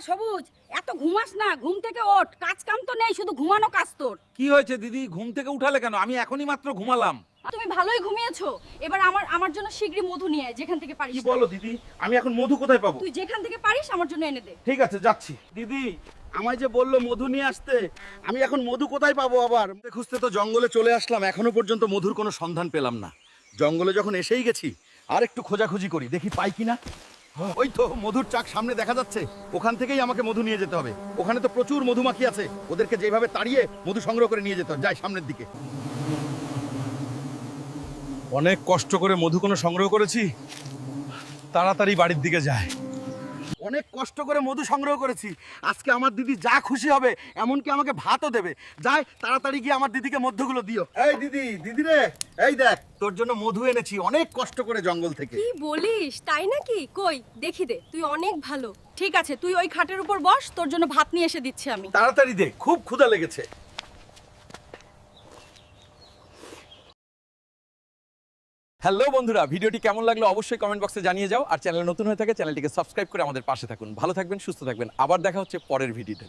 সবুজ, এত ঘুমাস না, ঘুম থেকে ওঠ, কাজ কাম তো নেই, শুধু ঘুমানো কাজ তোর। কি হয়েছে দিদি, ঘুম থেকে উঠালে কেন? আমি এখনই মাত্র ঘুমালাম। তুমি ভালোই ঘুমিয়েছো। এবার আমার জন্য শীঘ্রই মধু নিয়ে আয়, যেখান থেকে পারিস। কি বলো দিদি, আমি এখন মধু কোথায় পাবো? তুই যেখান থেকে পারিস আমার জন্য এনে দে। ঠিক আছে, যাচ্ছি। দিদি আমায় যে বললো মধু নিয়ে আসতে, আমি এখন মধু কোথায় পাবো? আবার খুঁজতে তো জঙ্গলে চলে আসলাম, এখনো পর্যন্ত মধুর কোনো সন্ধান পেলাম না। জঙ্গলে যখন এসেই গেছি, আর একটু খোঁজাখুঁজি করি, দেখি পাই কিনা। ওই তো মধুর চাক সামনে দেখা যাচ্ছে, ওখান থেকেই আমাকে মধু নিয়ে যেতে হবে। ওখানে তো প্রচুর মধুমাছি আছে, ওদেরকে যেভাবে তাড়িয়ে মধু সংগ্রহ করে নিয়ে যেতে হবে। যাই সামনের দিকে। অনেক কষ্ট করে মধু কোনো সংগ্রহ করেছি, তাড়াতাড়ি বাড়ির দিকে যায়। অনেক কষ্ট করে মধু সংগ্রহ করেছি, আজকে আমার দিদি যা খুশি হবে, এমনকি আমাকে ভাতও দেবে। যাই তাড়াতাড়ি গিয়ে আমার দিদিকে মধুগুলো দিও। এই দিদি, দিদি রে, এই দেখ তোর জন্য মধু এনেছি, অনেক কষ্ট করে জঙ্গল থেকে। কি বলিস, তাই নাকি? কই দেখি দে, তুই অনেক ভালো। ঠিক আছে, তুই ওই খাটের উপর বস, তোর জন্য ভাত নিয়ে এসে দিচ্ছি আমি। তাড়াতাড়ি দে, খুব ক্ষুধা লেগেছে। হ্যালো বন্ধুরা, ভিডিওটি কেমন লাগলো অবশ্যই কমেন্ট বক্সে জানিয়ে যাও। আর চ্যানেল নতুন হয়ে থাকে চ্যানেলটিকে সাবস্ক্রাইব করে আমাদের পাশে থাকুন। ভালো থাকবেন, সুস্থ থাকবেন। আবার দেখা হচ্ছে পরের ভিডিওতে।